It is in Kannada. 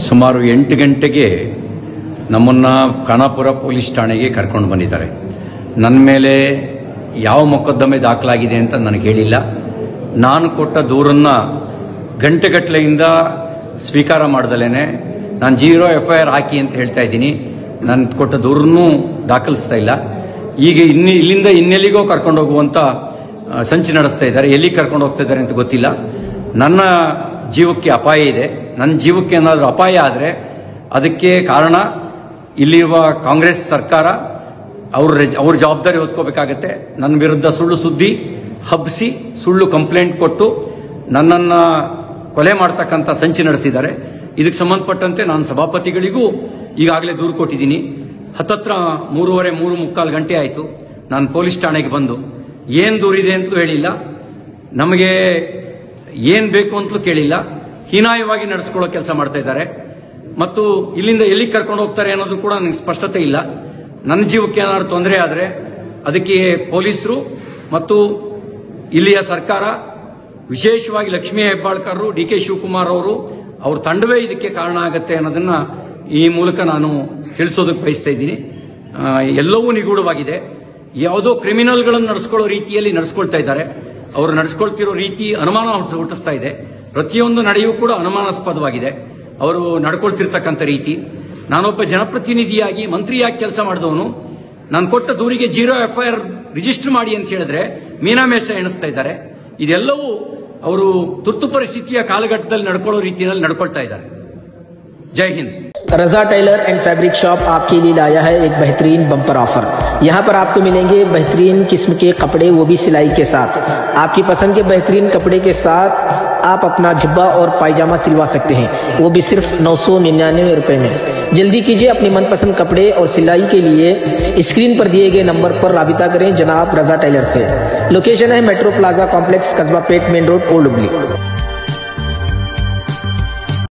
ಸುಮಾರು 8 ಗಂಟೆಗೆ ನಮ್ಮನ್ನು ಖಾನಾಪುರ ಪೊಲೀಸ್ ಠಾಣೆಗೆ ಕರ್ಕೊಂಡು ಬಂದಿದ್ದಾರೆ. ನನ್ನ ಮೇಲೆ ಯಾವ ಮೊಕದ್ದಮೆ ದಾಖಲಾಗಿದೆ ಅಂತ ನನಗೆ ಹೇಳಿಲ್ಲ. ನಾನು ಕೊಟ್ಟ ದೂರನ್ನು ಗಂಟೆಗಟ್ಟಲೆಯಿಂದ ಸ್ವೀಕಾರ ಮಾಡ್ದಲೇನೆ ನಾನು 0 FIR ಹಾಕಿ ಅಂತ ಹೇಳ್ತಾ ಇದ್ದೀನಿ. ನಾನು ಕೊಟ್ಟ ದೂರನ್ನೂ ದಾಖಲಿಸ್ತಾ ಇಲ್ಲ. ಈಗ ಇಲ್ಲಿಂದ ಇನ್ನೆಲ್ಲಿಗೋ ಕರ್ಕೊಂಡು ಹೋಗುವಂಥ ಸಂಚು ನಡೆಸ್ತಾ ಇದ್ದಾರೆ. ಎಲ್ಲಿ ಕರ್ಕೊಂಡು ಹೋಗ್ತಾ ಇದ್ದಾರೆ ಅಂತ ಗೊತ್ತಿಲ್ಲ. ನನ್ನ ಜೀವಕ್ಕೆ ಅಪಾಯ ಇದೆ. ನನ್ನ ಜೀವಕ್ಕೆ ಏನಾದರೂ ಅಪಾಯ ಆದರೆ ಅದಕ್ಕೆ ಕಾರಣ ಇಲ್ಲಿರುವ ಕಾಂಗ್ರೆಸ್ ಸರ್ಕಾರ. ಅವ್ರ ಜವಾಬ್ದಾರಿ ಹೊತ್ಕೋಬೇಕಾಗತ್ತೆ. ನನ್ನ ವಿರುದ್ಧ ಸುಳ್ಳು ಸುದ್ದಿ ಹಬ್ಬಿಸಿ ಸುಳ್ಳು ಕಂಪ್ಲೇಂಟ್ ಕೊಟ್ಟು ನನ್ನನ್ನು ಕೊಲೆ ಮಾಡ್ತಕ್ಕಂಥ ಸಂಚು ನಡೆಸಿದ್ದಾರೆ. ಇದಕ್ಕೆ ಸಂಬಂಧಪಟ್ಟಂತೆ ನಾನು ಸಭಾಪತಿಗಳಿಗೂ ಈಗಾಗಲೇ ದೂರು ಕೊಟ್ಟಿದ್ದೀನಿ. ಹತ್ತತ್ರ 3:30 ಗಂಟೆ ಆಯಿತು. ನಾನು ಪೊಲೀಸ್ ಠಾಣೆಗೆ ಬಂದು ಏನು ದೂರಿದೆ ಅಂತಲೂ ಹೇಳಿಲ್ಲ, ನಮಗೆ ಏನು ಬೇಕು ಅಂತಲೂ ಕೇಳಿಲ್ಲ. ಹೀನಾಯವಾಗಿ ನಡೆಸ್ಕೊಳ್ಳೋ ಕೆಲಸ ಮಾಡ್ತಾ ಇದ್ದಾರೆ. ಮತ್ತು ಇಲ್ಲಿಂದ ಎಲ್ಲಿಗೆ ಕರ್ಕೊಂಡು ಹೋಗ್ತಾರೆ ಅನ್ನೋದು ಕೂಡ ನನಗೆ ಸ್ಪಷ್ಟತೆ ಇಲ್ಲ. ನನ್ನ ಜೀವಕ್ಕೆ ಏನಾದ್ರು ತೊಂದರೆ ಆದರೆ ಅದಕ್ಕೆ ಪೊಲೀಸರು ಮತ್ತು ಇಲ್ಲಿಯ ಸರ್ಕಾರ, ವಿಶೇಷವಾಗಿ ಲಕ್ಷ್ಮೀ ಹೆಬ್ಬಾಳ್ಕರ್, DK ಶಿವಕುಮಾರ್ ಅವ್ರ ತಂಡವೇ ಇದಕ್ಕೆ ಕಾರಣ ಆಗುತ್ತೆ ಅನ್ನೋದನ್ನ ಈ ಮೂಲಕ ನಾನು ತಿಳಿಸೋದಕ್ಕೆ ಬಯಸ್ತಾ ಇದ್ದೀನಿ. ಎಲ್ಲವೂ ನಿಗೂಢವಾಗಿದೆ. ಯಾವುದೋ ಕ್ರಿಮಿನಲ್ಗಳನ್ನು ನಡೆಸ್ಕೊಳ್ಳೋ ರೀತಿಯಲ್ಲಿ ನಡೆಸ್ಕೊಳ್ತಾ ಇದ್ದಾರೆ. ಅವರು ನಡೆಸ್ಕೊಳ್ತಿರೋ ರೀತಿ ಅನುಮಾನ ಹುಟ್ಟಿಸ್ತಾ ಇದೆ. ಪ್ರತಿಯೊಂದು ನಡೆಯೂ ಕೂಡ ಅನುಮಾನಾಸ್ಪದವಾಗಿದೆ. ಅವರು ನಡ್ಕೊಳ್ತಿರ್ತಕ್ಕಂಥ ರೀತಿ. ನಾನೊಬ್ಬ ಜನಪ್ರತಿನಿಧಿಯಾಗಿ ಮಂತ್ರಿಯಾಗಿ ಕೆಲಸ ಮಾಡಿದವನು. ನಾನು ಕೊಟ್ಟ ದೂರಿಗೆ 0 FIR ರಿಜಿಸ್ಟರ್ ಮಾಡಿ ಅಂತ ಹೇಳಿದ್ರೆ ಮೀನಾಮೇಷ ಎಣಿಸ್ತಾ ಇದ್ದಾರೆ. ಇದೆಲ್ಲವೂ ಅವರು ತುರ್ತು ಪರಿಸ್ಥಿತಿಯ ಕಾಲಘಟ್ಟದಲ್ಲಿ ನಡ್ಕೊಳ್ಳೋ ರೀತಿಯಲ್ಲಿ ನಡ್ಕೊಳ್ತಾ ಇದ್ದಾರೆ. जय हिंद। रजा टेलर एंड फैब्रिक शॉप आपके लिए लाया है एक बेहतरीन बम्पर ऑफर। यहाँ पर आपको मिलेंगे बेहतरीन किस्म के कपड़े, वो भी सिलाई के साथ। आपकी पसंद के बेहतरीन कपड़े के साथ आप अपना जुब्बा और पायजामा सिलवा सकते हैं, वो भी सिर्फ 999 रुपए में। जल्दी कीजिए, अपनी मनपसंद कपड़े और सिलाई के लिए स्क्रीन पर दिए गए नंबर पर राबिता करें जनाब रजा टेलर से। लोकेशन है मेट्रो प्लाजा कॉम्प्लेक्स, कस्बा पेट, मेन रोड, ओल्ड हुबली।